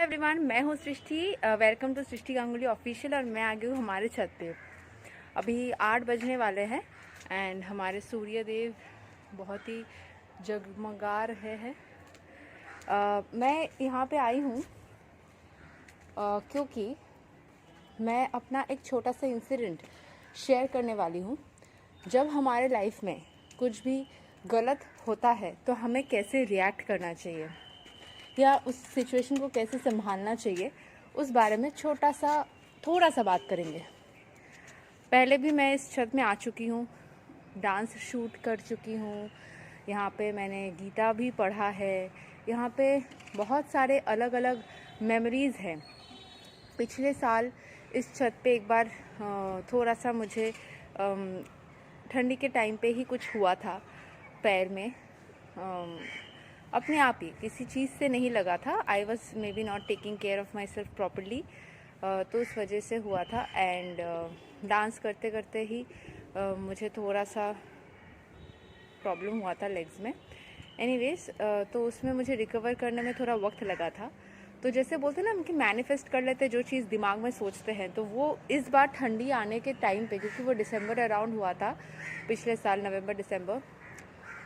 Everyone, मैं हूँ Srishti. Welcome to Srishti Ganguly official. और मैं आ गई हूँ हमारे छत पे। अभी 8 बजने वाले हैं एंड हमारे सूर्य देव बहुत ही जगमगा रहे हैं। मैं यहाँ पे आई हूँ क्योंकि मैं अपना एक छोटा सा इंसिडेंट शेयर करने वाली हूँ। जब हमारे लाइफ में कुछ भी गलत होता है तो हमें कैसे रिएक्ट करना चाहिए या उस सिचुएशन को कैसे संभालना चाहिए, उस बारे में थोड़ा सा बात करेंगे। पहले भी मैं इस छत में आ चुकी हूँ, डांस शूट कर चुकी हूँ, यहाँ पे मैंने गीता भी पढ़ा है, यहाँ पे बहुत सारे अलग अलग मेमोरीज़ हैं। पिछले साल इस छत पे एक बार थोड़ा सा मुझे ठंडी के टाइम पे ही कुछ हुआ था पैर में। अपने आप ही किसी चीज़ से नहीं लगा था। I was may be not taking care of my self properly, तो उस वजह से हुआ था। एंड डांस करते करते ही मुझे थोड़ा सा प्रॉब्लम हुआ था लेग्स में। एनीवेज, तो उसमें मुझे रिकवर करने में थोड़ा वक्त लगा था। तो जैसे बोलते हैं ना कि मैनिफेस्ट कर लेते, जो चीज़ दिमाग में सोचते हैं, तो वो इस बार ठंडी आने के टाइम पे, क्योंकि वो दिसंबर अराउंड हुआ था पिछले साल, नवंबर दिसंबर,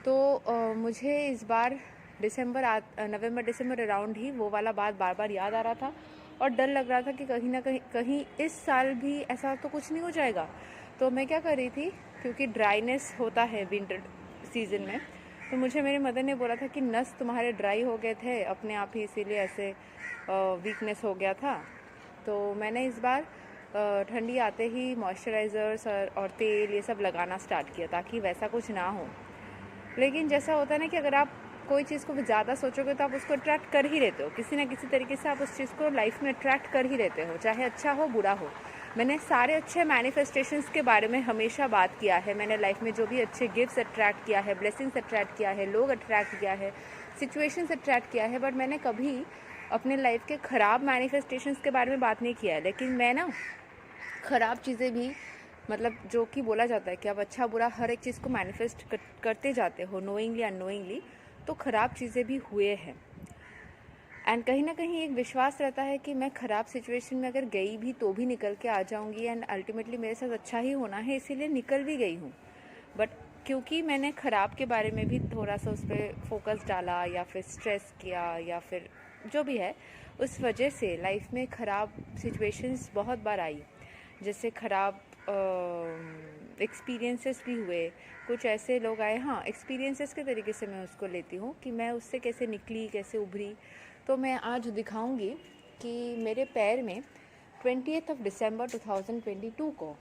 तो मुझे इस बार नवंबर दिसंबर अराउंड ही वो वाला बात बार बार याद आ रहा था और डर लग रहा था कि कहीं ना कहीं इस साल भी ऐसा तो कुछ नहीं हो जाएगा। तो मैं क्या कर रही थी, क्योंकि ड्राइनेस होता है विंटर सीजन में, तो मुझे मेरे मदर ने बोला था कि नस तुम्हारे ड्राई हो गए थे अपने आप ही, इसीलिए ऐसे वीकनेस हो गया था। तो मैंने इस बार ठंडी आते ही मॉइस्चराइज़र्स और तेल ये सब लगाना स्टार्ट किया ताकि वैसा कुछ ना हो। लेकिन जैसा होता है ना कि अगर आप कोई चीज़ को ज़्यादा सोचोगे तो आप उसको अट्रैक्ट कर ही रहते हो, किसी ना किसी तरीके से आप उस चीज़ को लाइफ में अट्रैक्ट कर ही रहते हो, चाहे अच्छा हो बुरा हो। मैंने सारे अच्छे मैनिफेस्टेशंस के बारे में हमेशा बात किया है। मैंने लाइफ में जो भी अच्छे गिफ्ट्स अट्रैक्ट किया है, ब्लेसिंग्स अट्रैक्ट किया है, लोग अट्रैक्ट किया है, सिचुएशंस अट्रैक्ट किया है, बट मैंने कभी अपने लाइफ के ख़राब मैनिफेस्टेशंस के बारे में बात नहीं किया है। लेकिन मैं ना ख़राब चीज़ें भी, मतलब जो कि बोला जाता है कि आप अच्छा बुरा हर एक चीज़ को मैनिफेस्ट करते जाते हो, नोइंगली अननोइंगली, तो ख़राब चीज़ें भी हुए हैं। एंड कहीं ना कहीं एक विश्वास रहता है कि मैं ख़राब सिचुएशन में अगर गई भी तो भी निकल के आ जाऊंगी एंड अल्टीमेटली मेरे साथ अच्छा ही होना है, इसीलिए निकल भी गई हूँ। बट क्योंकि मैंने ख़राब के बारे में भी थोड़ा सा उस पर फोकस डाला या फिर स्ट्रेस किया या फिर जो भी है, उस वजह से लाइफ में ख़राब सिचुएशंस बहुत बार आई। जैसे ख़राब एक्सपीरियंसेस भी हुए, कुछ ऐसे लोग आए। हाँ, एक्सपीरियंसेस के तरीके से मैं उसको लेती हूँ कि मैं उससे कैसे निकली, कैसे उभरी। तो मैं आज दिखाऊंगी कि मेरे पैर में 20th ऑफ दिसंबर 2022 को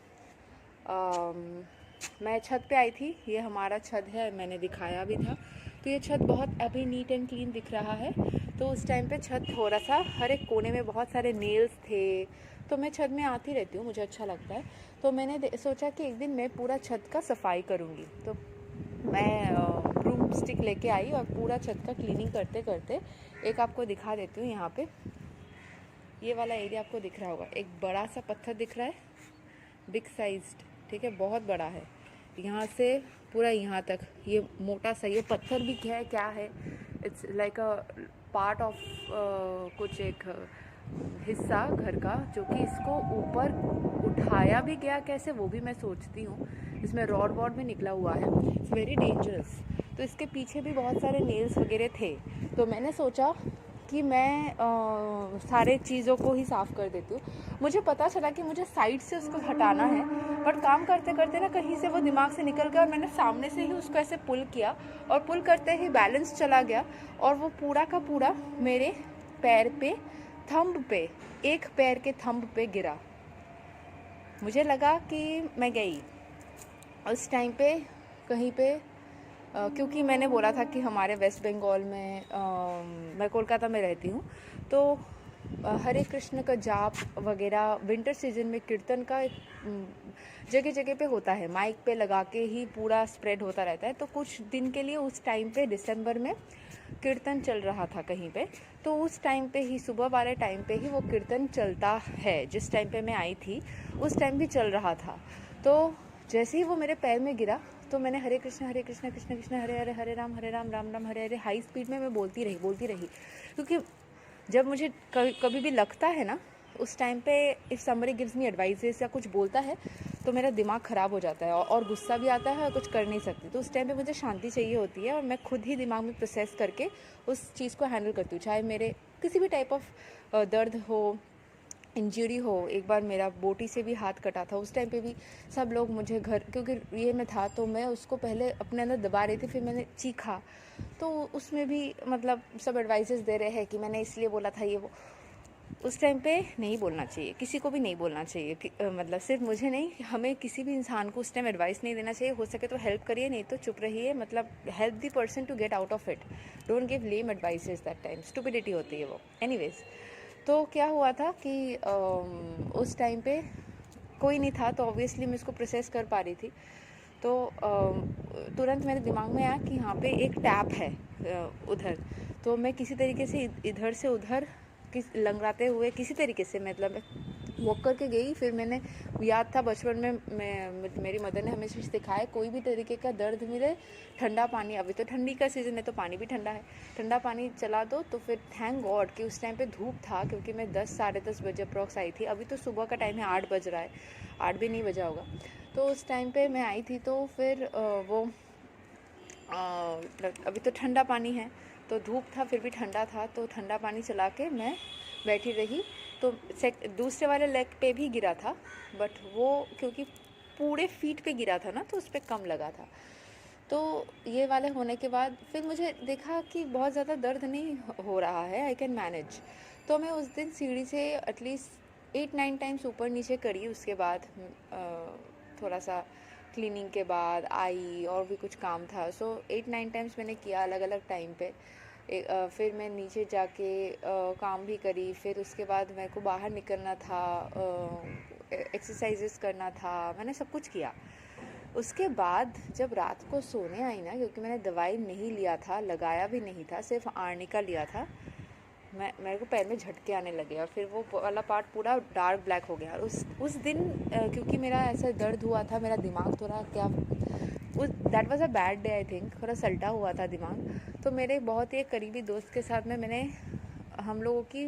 मैं छत पे आई थी। ये हमारा छत है, मैंने दिखाया भी था। तो ये छत बहुत अभी नीट एंड क्लीन दिख रहा है। तो उस टाइम पे छत थोड़ा सा, हर एक कोने में बहुत सारे नेल्स थे। तो मैं छत में आती रहती हूँ, मुझे अच्छा लगता है। तो मैंने सोचा कि एक दिन मैं पूरा छत का सफाई करूँगी। तो मैं ब्रूम स्टिक लेके आई और पूरा छत का क्लीनिंग करते करते, एक आपको दिखा देती हूँ। यहाँ पे ये वाला एरिया आपको दिख रहा होगा, एक बड़ा सा पत्थर दिख रहा है, बिग साइज्ड, ठीक है, बहुत बड़ा है। यहाँ से पूरा यहाँ तक ये मोटा सा ये पत्थर भी क्या है, it's like a part of कुछ एक हिस्सा घर का, जो कि इसको ऊपर उठाया भी गया कैसे वो भी मैं सोचती हूँ। इसमें रॉड वॉड भी निकला हुआ है, इट्स वेरी डेंजरस। तो इसके पीछे भी बहुत सारे नेल्स वगैरह थे। तो मैंने सोचा कि मैं सारे चीज़ों को ही साफ़ कर देती हूँ। मुझे पता चला कि मुझे साइड से उसको हटाना है, बट काम करते करते ना कहीं से वो दिमाग से निकल गया और मैंने सामने से ही उसको ऐसे पुल किया और पुल करते ही बैलेंस चला गया और वो पूरा का पूरा मेरे पैर पे, थंब पे, एक पैर के थंब पे गिरा। मुझे लगा कि मैं गई उस टाइम पे कहीं पे, क्योंकि मैंने बोला था कि हमारे वेस्ट बंगाल में, मैं कोलकाता में रहती हूँ, तो हरे कृष्ण का जाप वगैरह विंटर सीजन में कीर्तन का जगह जगह पे होता है, माइक पे लगा के ही पूरा स्प्रेड होता रहता है। तो कुछ दिन के लिए उस टाइम पे दिसंबर में कीर्तन चल रहा था कहीं पे। तो उस टाइम पे ही, सुबह वाले टाइम पे ही वो कीर्तन चलता है। जिस टाइम पे मैं आई थी उस टाइम भी चल रहा था। तो जैसे ही वो मेरे पैर में गिरा तो मैंने हरे कृष्ण कृष्ण कृष्ण हरे हरे, हरे राम राम राम हरे हरे हाई स्पीड में मैं बोलती रही, क्योंकि जब मुझे कभी भी लगता है ना, उस टाइम पे if somebody gives me advices या कुछ बोलता है तो मेरा दिमाग ख़राब हो जाता है और गुस्सा भी आता है और कुछ कर नहीं सकती। तो उस टाइम पे मुझे शांति चाहिए होती है और मैं खुद ही दिमाग में प्रोसेस करके उस चीज़ को हैंडल करती हूँ, चाहे मेरे किसी भी टाइप ऑफ दर्द हो, इंजरी हो। एक बार मेरा बोटी से भी हाथ कटा था, उस टाइम पे भी सब लोग मुझे घर, क्योंकि ये में था तो मैं उसको पहले अपने अंदर दबा रही थी, फिर मैंने चीखा तो उसमें भी मतलब सब एडवाइसेस दे रहे हैं कि मैंने इसलिए बोला था ये वो। उस टाइम पे नहीं बोलना चाहिए, किसी को भी नहीं बोलना चाहिए मतलब सिर्फ मुझे नहीं, हमें किसी भी इंसान को उस टाइम एडवाइस नहीं देना चाहिए। हो सके तो हेल्प करिए, नहीं तो चुप रहिए, मतलब help the person to get out of it. Don't give lame advices that time, stupidity होती है वो। एनीवेज, तो क्या हुआ था कि उस टाइम पे कोई नहीं था तो ऑब्वियसली मैं इसको प्रोसेस कर पा रही थी। तो तुरंत मेरे दिमाग में आया कि यहाँ पे एक टैप है उधर, तो मैं किसी तरीके से इधर से उधर लंगड़ाते हुए किसी तरीके से मतलब वॉक करके गई। फिर मैंने याद था बचपन में मेरी मदर ने हमेशा सिखाया, कोई भी तरीके का दर्द मिले ठंडा पानी, अभी तो ठंडी का सीज़न है तो पानी भी ठंडा है, ठंडा पानी चला दो। तो फिर थैंक गॉड कि उस टाइम पे धूप था, क्योंकि मैं 10 साढ़े 10 बजे अप्रॉक्स आई थी। अभी तो सुबह का टाइम है, 8 बज रहा है, 8 भी नहीं बजा होगा। तो उस टाइम पे मैं आई थी तो फिर अभी तो ठंडा पानी है, तो धूप था फिर भी ठंडा था, तो ठंडा पानी चला के मैं बैठी रही। तो दूसरे वाले लेग पे भी गिरा था, बट वो क्योंकि पूरे फीट पे गिरा था ना तो उस पर कम लगा था। तो ये वाले होने के बाद फिर मुझे देखा कि बहुत ज़्यादा दर्द नहीं हो रहा है, आई कैन मैनेज। तो मैं उस दिन सीढ़ी से एटलीस्ट 8-9 टाइम्स ऊपर नीचे करी। उसके बाद थोड़ा सा क्लीनिंग के बाद आई और भी कुछ काम था, सो 8-9 टाइम्स मैंने किया अलग अलग टाइम पे। फिर मैं नीचे जाके काम भी करी। फिर उसके बाद मेरे को बाहर निकलना था, एक्सरसाइजेस करना था, मैंने सब कुछ किया। उसके बाद जब रात को सोने आई ना, क्योंकि मैंने दवाई नहीं लिया था, लगाया भी नहीं था, सिर्फ आर्निका लिया था, मेरे को पैर में झटके आने लगे और फिर वो वाला पार्ट पूरा डार्क ब्लैक हो गया। उस दिन क्योंकि मेरा ऐसा दर्द हुआ था, मेरा दिमाग थोड़ा क्या, that was a bad day, I think थोड़ा सल्टा हुआ था दिमाग। तो मेरे बहुत ही करीबी दोस्त के साथ में मैंने हम लोगों की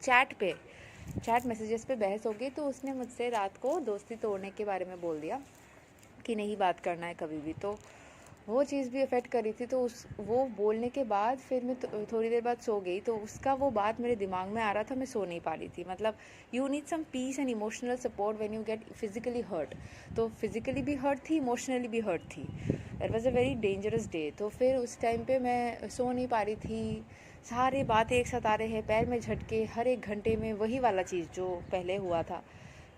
चैट मैसेजेस पे बहस हो गई। तो उसने मुझसे रात को दोस्ती तोड़ने के बारे में बोल दिया कि नहीं बात करना है कभी भी। तो वो चीज़ भी अफेक्ट करी थी। तो वो बोलने के बाद फिर मैं थोड़ी देर बाद सो गई, तो उसका वो बात मेरे दिमाग में आ रहा था, मैं सो नहीं पा रही थी। मतलब you need some peace and emotional support when you get physically hurt. तो फिजिकली भी हर्ट थी, इमोशनली भी हर्ट थी। That was a very dangerous day. तो फिर उस टाइम पे मैं सो नहीं पा रही थी, सारी बातें एक साथ आ रहे हैं, पैर में झटके, हर एक घंटे में वही वाला चीज़ जो पहले हुआ था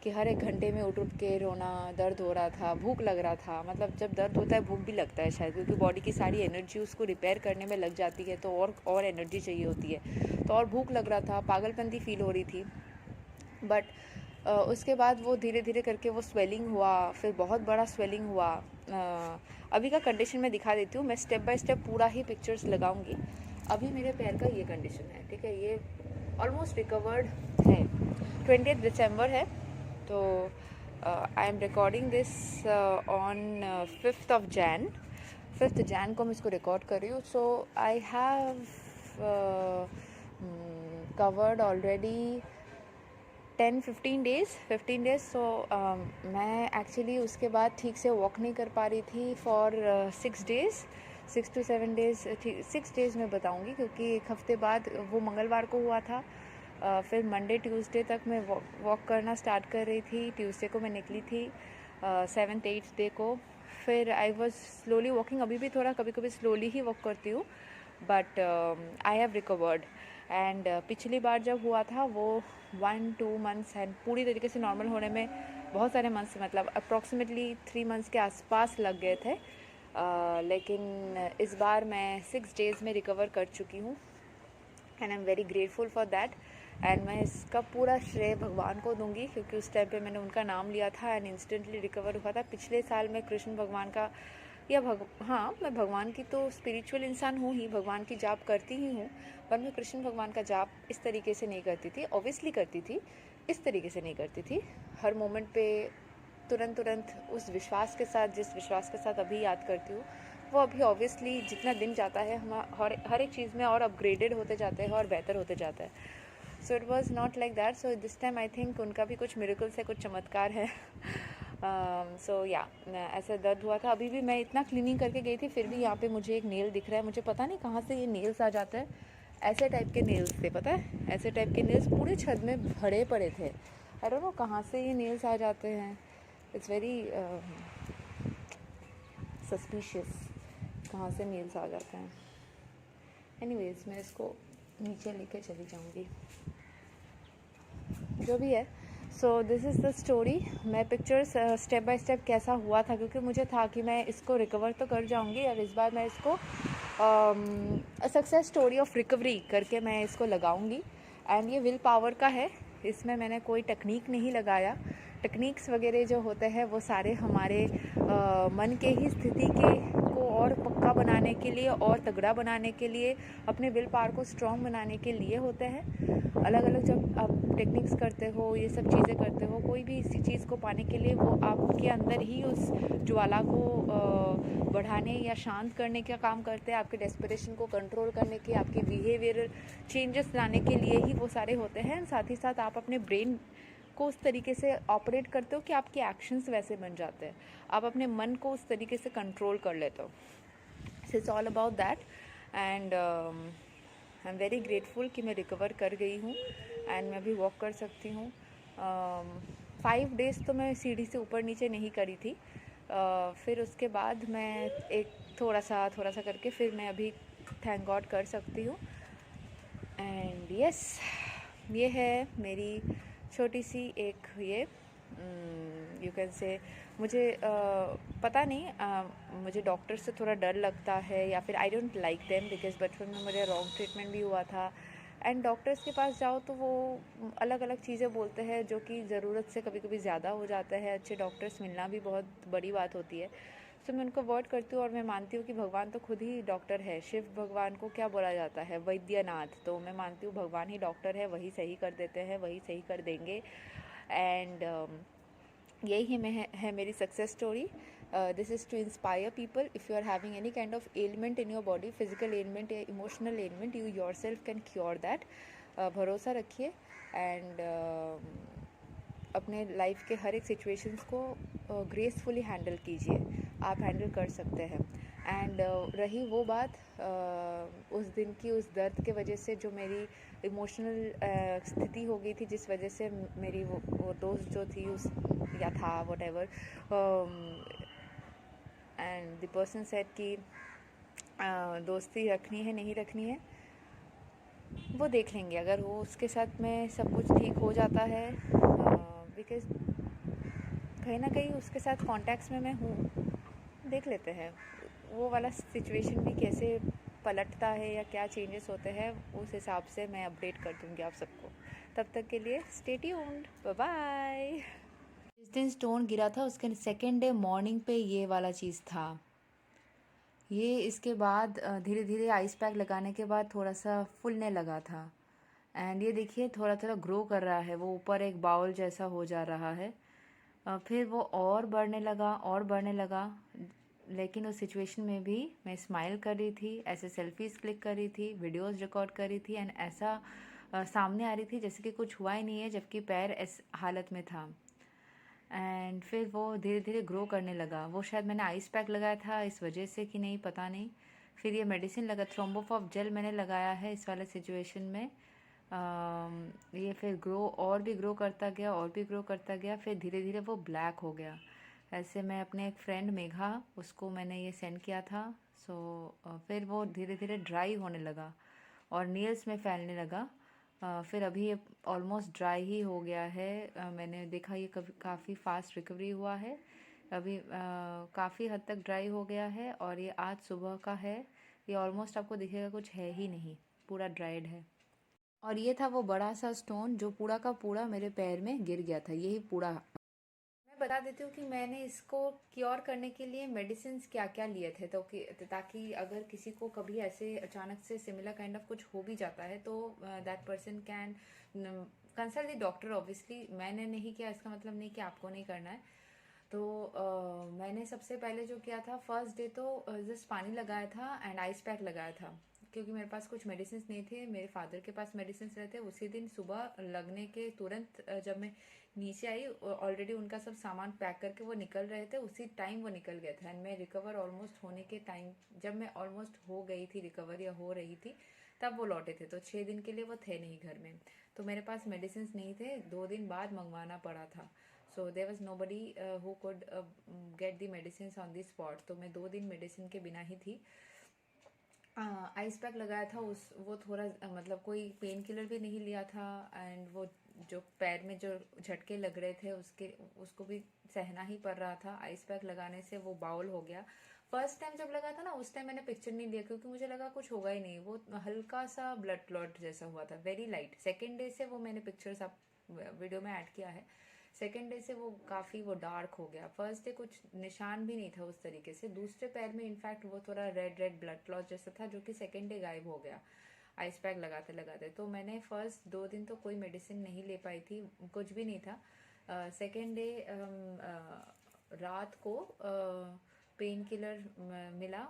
कि हर एक घंटे में उठ के रोना, दर्द हो रहा था, भूख लग रहा था। मतलब जब दर्द होता है भूख भी लगता है शायद, क्योंकि बॉडी की सारी एनर्जी उसको रिपेयर करने में लग जाती है, तो और एनर्जी चाहिए होती है। तो और भूख लग रहा था, पागलपंती फील हो रही थी। बट उसके बाद वो धीरे धीरे करके वो स्वेलिंग हुआ, फिर बहुत बड़ा स्वेलिंग हुआ। अभी का कंडीशन मैं दिखा देती हूँ, मैं स्टेप बाय स्टेप पूरा ही पिक्चर्स लगाऊंगी। अभी मेरे पैर का ये कंडीशन है, ठीक है, ये ऑलमोस्ट रिकवर्ड है। 20 दिसंबर है, तो I am recording this on 5 Jan को मैं इसको रिकॉर्ड कर रही हूँ। So I have covered already 15 days. So मैं एक्चुअली उसके बाद ठीक से वॉक नहीं कर पा रही थी for 6 days, 6 to 7 days, 6 days मैं बताऊंगी, क्योंकि एक हफ्ते बाद वो मंगलवार को हुआ था। फिर मंडे ट्यूसडे तक मैं वॉक करना स्टार्ट कर रही थी। ट्यूसडे को मैं निकली थी, 7th 8th डे को। फिर आई वॉज स्लोली वॉकिंग, अभी भी थोड़ा कभी कभी स्लोली ही वॉक करती हूँ, but I have recovered. And पिछली बार जब हुआ था वो 1-2 मंथ्स एंड पूरी तरीके से नॉर्मल होने में बहुत सारे मंथ्स, मतलब अप्रॉक्सीमेटली 3 मंथ्स के आसपास लग गए थे। लेकिन इस बार मैं 6 डेज़ में रिकवर कर चुकी हूँ and I am very grateful for that. And मैं इसका पूरा श्रेय भगवान को दूंगी, क्योंकि उस टाइम पे मैंने उनका नाम लिया था एंड इंस्टेंटली रिकवर हुआ था। पिछले साल मैं कृष्ण भगवान का हाँ, मैं भगवान की तो स्पिरिचुअल इंसान हूँ ही, भगवान की जाप करती ही हूँ, पर मैं कृष्ण भगवान का जाप इस तरीके से नहीं करती थी। ऑब्वियसली करती थी, इस तरीके से नहीं करती थी। हर मोमेंट पे तुरंत उस विश्वास के साथ, जिस विश्वास के साथ अभी याद करती हूँ, वो अभी ऑब्वियसली जितना दिन जाता है हम हर एक चीज़ में और अपग्रेडेड होते जाते हैं और बेहतर होते जाता है। So it was not like that. So this time I think उनका भी कुछ मिरेकल्स है, कुछ चमत्कार है. सो या ऐसा दर्द हुआ था. अभी भी मैं इतना क्लीनिंग करके गई थी, फिर भी यहाँ पे मुझे एक नेल दिख रहा है. मुझे पता नहीं कहाँ से ये नेल्स आ जाता है. ऐसे टाइप के नेल्स थे, पता है, ऐसे टाइप के नेल्स पूरे छत में भरे पड़े थे. आई डोंट नो कहाँ से ये नेल्स आ जाते हैं. इट्स वेरी सस्पिशियस कहाँ से नेल्स आ जाते हैं. एनीवेज मैं इसको नीचे लेके चली जाऊँगी, जो भी है. So this is the story. मैं पिक्चर्स स्टेप बाय स्टेप कैसा हुआ था, क्योंकि मुझे था कि मैं इसको रिकवर तो कर जाऊंगी, और इस बार मैं इसको सक्सेस स्टोरी ऑफ रिकवरी करके मैं इसको लगाऊंगी. एंड ये विल पावर का है. इसमें मैंने कोई टेक्निक नहीं लगाया. टेक्निक्स वगैरह जो होते हैं वो सारे हमारे मन के ही स्थिति के को और पक्का बनाने के लिए और तगड़ा बनाने के लिए, अपने विल पावर को स्ट्रॉन्ग बनाने के लिए होते हैं. अलग अलग जब आप टेक्निक्स करते हो, ये सब चीज़ें करते हो, कोई भी इसी चीज़ को पाने के लिए, वो आपके अंदर ही उस ज्वाला को बढ़ाने या शांत करने का काम करते हैं. आपके डेस्परेशन को कंट्रोल करने के, आपके बिहेवियरल चेंजेस लाने के लिए ही वो सारे होते हैं. साथ ही साथ आप अपने ब्रेन को उस तरीके से ऑपरेट करते हो कि आपके एक्शंस वैसे बन जाते हैं. आप अपने मन को उस तरीके से कंट्रोल कर लेते हो. It's all about that. And I am very grateful कि मैं रिकवर कर गई हूँ एंड मैं अभी वॉक कर सकती हूँ. 5 डेज़ तो मैं सीढ़ी से ऊपर नीचे नहीं करी थी. फिर उसके बाद मैं एक थोड़ा सा करके फिर मैं अभी थैंक गॉड कर सकती हूँ. एंड यस, ये है मेरी छोटी सी एक ये यू कैन से. मुझे पता नहीं, मुझे डॉक्टर से थोड़ा डर लगता है, या फिर I don't like them, because बचपन में मुझे रॉन्ग ट्रीटमेंट भी हुआ था. एंड डॉक्टर्स के पास जाओ तो वो अलग अलग चीज़ें बोलते हैं जो कि ज़रूरत से कभी कभी ज़्यादा हो जाता है. अच्छे डॉक्टर्स मिलना भी बहुत बड़ी बात होती है. सो मैं उनको अवॉइड करती हूँ, और मैं मानती हूँ कि भगवान तो खुद ही डॉक्टर है. शिव भगवान को क्या बोला जाता है, वैद्यनाथ. तो मैं मानती हूँ भगवान ही डॉक्टर है, वही सही कर देते हैं, वही सही कर देंगे. एंड यही है मेरी success story. This is to inspire people. If you are having any kind of element in your body, physical element या emotional element, you yourself can cure that. भरोसा रखिए. एंड अपने लाइफ के हर एक situations को gracefully handle कीजिए. आप handle कर सकते हैं. एंड रही वो बात उस दिन की, उस दर्द के वजह से जो मेरी इमोशनल स्थिति हो गई थी, जिस वजह से मेरी वो दोस्त जो थी उस या था what ever, and the person said कि दोस्ती रखनी है नहीं रखनी है वो देख लेंगे. अगर वो उसके साथ में सब कुछ ठीक हो जाता है, बिकॉज कहीं ना कहीं उसके साथ कॉन्टैक्ट्स में मैं हूँ, देख लेते हैं वो वाला सिचुएशन भी कैसे पलटता है या क्या चेंजेस होते हैं. उस हिसाब से मैं अपडेट कर दूँगी आप सबको. तब तक के लिए स्टे ट्यून्ड. Bye bye. जिस दिन स्टोन गिरा था उसके सेकेंड डे मॉर्निंग पे ये वाला चीज़ था. ये इसके बाद धीरे धीरे आइस पैक लगाने के बाद थोड़ा सा फूलने लगा था. एंड ये देखिए थोड़ा थोड़ा ग्रो कर रहा है. वो ऊपर एक बाउल जैसा हो जा रहा है. फिर वो और बढ़ने लगा और बढ़ने लगा. लेकिन उस सिचुएशन में भी मैं स्माइल कर रही थी, ऐसे सेल्फीज़ क्लिक कर रही थी, वीडियोस रिकॉर्ड कर रही थी. एंड ऐसा सामने आ रही थी जैसे कि कुछ हुआ ही नहीं है, जबकि पैर इस हालत में था. एंड फिर वो धीरे धीरे ग्रो करने लगा. वो शायद मैंने आइस पैक लगाया था इस वजह से कि नहीं पता नहीं. फिर ये मेडिसिन लगा, थ्रोम्बोफॉप जेल मैंने लगाया है इस वाले सिचुएशन में. ये फिर ग्रो और भी ग्रो करता गया और भी ग्रो करता गया. फिर धीरे धीरे वो ब्लैक हो गया. ऐसे मैं अपने एक फ्रेंड मेघा, उसको मैंने ये सेंड किया था. सो फिर वो धीरे धीरे ड्राई होने लगा और नील्स में फैलने लगा. फिर अभी ये ऑलमोस्ट ड्राई ही हो गया है. मैंने देखा ये काफ़ी फास्ट रिकवरी हुआ है. अभी काफ़ी हद तक ड्राई हो गया है. और ये आज सुबह का है. ये ऑलमोस्ट आपको दिखेगा कुछ है ही नहीं, पूरा ड्राइड है. और ये था वो बड़ा सा स्टोन जो पूरा का पूरा मेरे पैर में गिर गया था. यही पूरा. मैं बता देती हूँ कि मैंने इसको क्योर करने के लिए मेडिसिन्स क्या क्या लिए थे, तो ताकि अगर किसी को कभी ऐसे अचानक से सिमिलर काइंड ऑफ कुछ हो भी जाता है तो that person can consult the doctor. Obviously मैंने नहीं किया, इसका मतलब नहीं कि आपको नहीं करना है. तो मैंने सबसे पहले जो किया था, फर्स्ट डे तो जस्ट पानी लगाया था एंड आइस पैक लगाया था. क्योंकि मेरे पास कुछ मेडिसिन नहीं थे, मेरे फादर के पास मेडिसिन रहते। उसी दिन सुबह लगने के तुरंत जब मैं नीचे आई, ऑलरेडी उनका सब सामान पैक करके वो निकल रहे थे, उसी टाइम वो निकल गए थे। एंड मैं रिकवर ऑलमोस्ट होने के टाइम, जब मैं ऑलमोस्ट हो गई थी रिकवर या हो रही थी, तब वो लौटे थे। तो 6 दिन के लिए वो थे नहीं घर में, तो मेरे पास मेडिसिन नहीं थे, 2 दिन बाद मंगवाना पड़ा था। So there was nobody who could get the medicine on the spot. तो मैं 2 दिन मेडिसिन के बिना ही थी। आइस पैक लगाया था, उस वो थोड़ा मतलब कोई पेन किलर भी नहीं लिया था। एंड वो जो पैर में जो झटके लग रहे थे उसको भी सहना ही पड़ रहा था। आइस पैक लगाने से वो बाउल हो गया। फर्स्ट टाइम जब लगा था ना, उस टाइम मैंने पिक्चर नहीं लिया क्योंकि मुझे लगा कुछ होगा ही नहीं, वो हल्का सा ब्लड क्लॉट जैसा हुआ था, वेरी लाइट। सेकेंड डे से वो मैंने पिक्चर्स आप वीडियो में ऐड किया है। सेकेंड डे से वो काफ़ी वो डार्क हो गया। फर्स्ट डे कुछ निशान भी नहीं था उस तरीके से। दूसरे पैर में इनफैक्ट वो थोड़ा रेड रेड ब्लड क्लॉट जैसा था, जो कि सेकेंड डे गायब हो गया आइस पैक लगाते लगाते। तो मैंने फर्स्ट 2 दिन तो कोई मेडिसिन नहीं ले पाई थी, कुछ भी नहीं था। सेकेंड डे रात को पेन किलर मिला,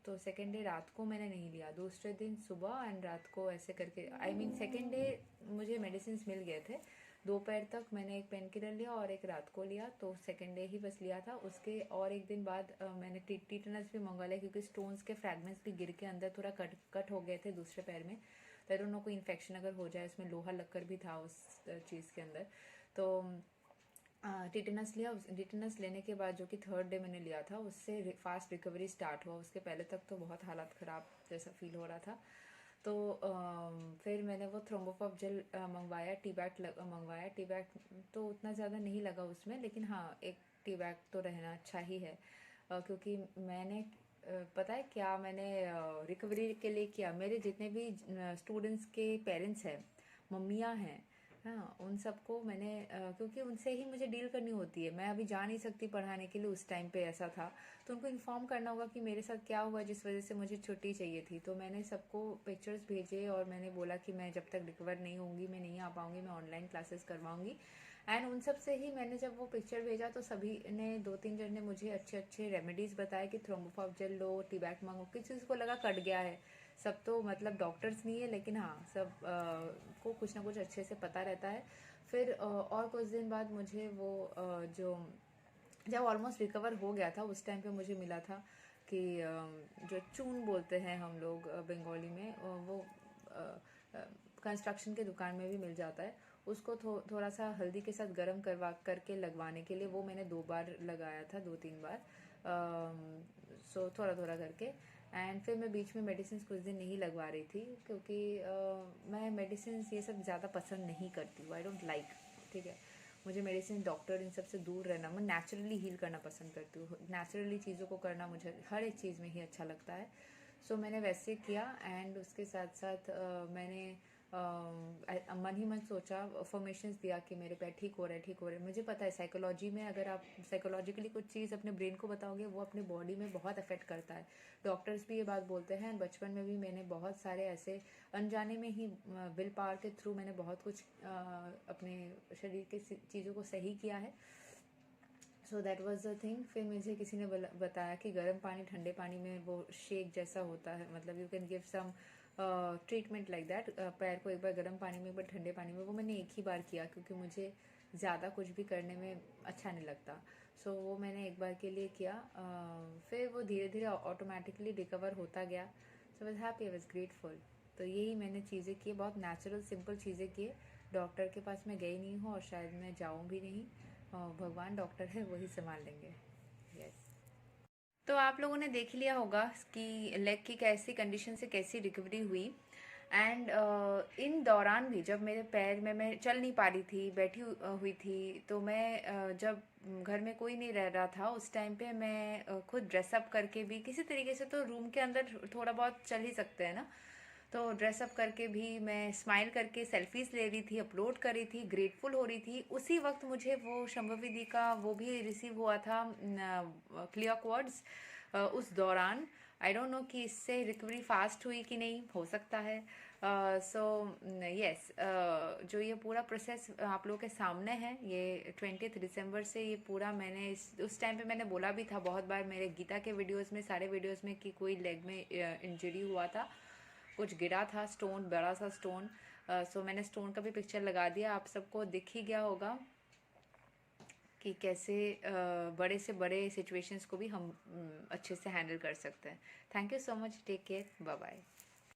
तो सेकेंड डे रात को मैंने नहीं लिया, दूसरे दिन सुबह एंड रात को ऐसे करके, आई मीन सेकेंड डे मुझे मेडिसिन मिल गए थे। दोपहर तक मैंने एक पेन किलर लिया और एक रात को लिया, तो सेकेंड डे ही बस लिया था। उसके और एक दिन बाद मैंने टीटनस भी मंगवा लिया, क्योंकि स्टोन्स के फ्रैगमेंट्स भी गिर के अंदर थोड़ा कट हो गए थे दूसरे पैर में। तो आई डोंट नो कोई इन्फेक्शन अगर हो जाए, उसमें लोहा लक्कर भी था उस चीज़ के अंदर। तो टिटेनस लिया। टिटेनस लेने के बाद, जो कि थर्ड डे मैंने लिया था, उससे फास्ट रिकवरी स्टार्ट हुआ। उसके पहले तक तो बहुत हालत ख़राब जैसा फील हो रहा था। तो फिर मैंने वो थ्रोम्बोफॉब जेल मंगवाया, टी बैग मंगवाया। टी बैग तो उतना ज़्यादा नहीं लगा उसमें, लेकिन हाँ एक टी बैग तो रहना अच्छा ही है। क्योंकि मैंने पता है क्या मैंने रिकवरी के लिए किया, मेरे जितने भी स्टूडेंट्स के पेरेंट्स हैं, मम्मियाँ हैं, हाँ, उन सबको मैंने क्योंकि उनसे ही मुझे डील करनी होती है, मैं अभी जा नहीं सकती पढ़ाने के लिए, उस टाइम पे ऐसा था। तो उनको इन्फॉर्म करना होगा कि मेरे साथ क्या हुआ जिस वजह से मुझे छुट्टी चाहिए थी। तो मैंने सबको पिक्चर्स भेजे और मैंने बोला कि मैं जब तक रिकवर नहीं होंगी मैं नहीं आ पाऊँगी, मैं ऑनलाइन क्लासेस करवाऊँगी। एंड उन सब से ही मैंने जब वो पिक्चर भेजा, तो सभी ने 2-3 जन ने मुझे अच्छे अच्छे रेमेडीज़ बताए कि थ्रोम्बोफॉब जेल लो, टी बैग मंगो। किसी को लगा कट गया है, सब तो मतलब डॉक्टर्स नहीं है, लेकिन हाँ सब को कुछ ना कुछ अच्छे से पता रहता है। फिर और कुछ दिन बाद मुझे वो जो जब ऑलमोस्ट रिकवर हो गया था, उस टाइम पे मुझे मिला था कि जो चून बोलते हैं हम लोग बंगाली में, वो कंस्ट्रक्शन के दुकान में भी मिल जाता है। उसको थोड़ा सा हल्दी के साथ गर्म करवा करके लगवाने के लिए, वो मैंने 2 बार लगाया था, 2-3 बार, सो थोड़ा थोड़ा करके। एंड फिर मैं बीच में मेडिसिन कुछ दिन नहीं लगवा रही थी, क्योंकि मैं मेडिसिन ये सब ज़्यादा पसंद नहीं करती हूँ, आई डोंट लाइक, ठीक है। मुझे मेडिसिन, डॉक्टर, इन सब से दूर रहना, मैं नेचुरली हील करना पसंद करती हूँ। नेचुरली चीज़ों को करना मुझे हर एक चीज़ में ही अच्छा लगता है। सो मैंने वैसे किया। एंड उसके साथ साथ मैंने मन ही मन सोचा, फॉर्मेशंस दिया कि मेरे पैर ठीक हो रहे हैं, ठीक हो रहे हैं। मुझे पता है साइकोलॉजी में, अगर आप साइकोलॉजिकली कुछ चीज़ अपने ब्रेन को बताओगे, वो अपने बॉडी में बहुत अफेक्ट करता है। डॉक्टर्स भी ये बात बोलते हैं। बचपन में भी मैंने बहुत सारे ऐसे अनजाने में ही विल पावर के थ्रू मैंने बहुत कुछ अपने शरीर के चीज़ों को सही किया है। So that was the thing. फिर मुझे किसी ने बताया कि गर्म पानी ठंडे पानी में वो शेक जैसा होता है, मतलब you can give some treatment like that. पैर को एक बार गर्म पानी में, एक बार ठंडे पानी में। वो मैंने एक ही बार किया, क्योंकि मुझे ज़्यादा कुछ भी करने में अच्छा नहीं लगता। सो वो मैंने एक बार के लिए किया। फिर वो धीरे धीरे ऑटोमेटिकली रिकवर होता गया। So was happy, I was grateful. तो यही मैंने चीज़ें की, बहुत नेचुरल सिंपल चीज़ें की। डॉक्टर के पास मैं गई नहीं हूँ और शायद मैं जाऊँ भी नहीं। भगवान डॉक्टर है, वही संभाल लेंगे। यस। तो आप लोगों ने देख लिया होगा कि लेग की कैसी कंडीशन से कैसी रिकवरी हुई। एंड इन दौरान भी जब मेरे पैर में, मैं चल नहीं पा रही थी, बैठी हुई थी, तो मैं जब घर में कोई नहीं रह रहा था, उस टाइम पे मैं खुद ड्रेसअप करके भी किसी तरीके से, तो रूम के अंदर थोड़ा बहुत चल ही सकते हैं ना, तो ड्रेसअप करके भी मैं स्माइल करके सेल्फीज ले रही थी, अपलोड कर रही थी, ग्रेटफुल हो रही थी। उसी वक्त मुझे वो शंभवी दी का वो भी रिसीव हुआ था, क्लियर क्वार्ट्ज, उस दौरान। आई डोंट नो कि इससे रिकवरी फास्ट हुई कि नहीं, हो सकता है। सो यस, जो ये पूरा प्रोसेस आप लोगों के सामने है, ये 20 दिसंबर से ये पूरा मैंने उस टाइम पे मैंने बोला भी था बहुत बार मेरे गीता के वीडियोस में, सारे वीडियोस में, कि कोई लेग में इंजरी हुआ था। कुछ गिरा था स्टोन, बड़ा सा स्टोन। सो मैंने स्टोन का भी पिक्चर लगा दिया, आप सबको दिख ही गया होगा कि कैसे बड़े से बड़े सिचुएशंस को भी हम अच्छे से हैंडल कर सकते हैं। Thank you so much, take care, bye bye.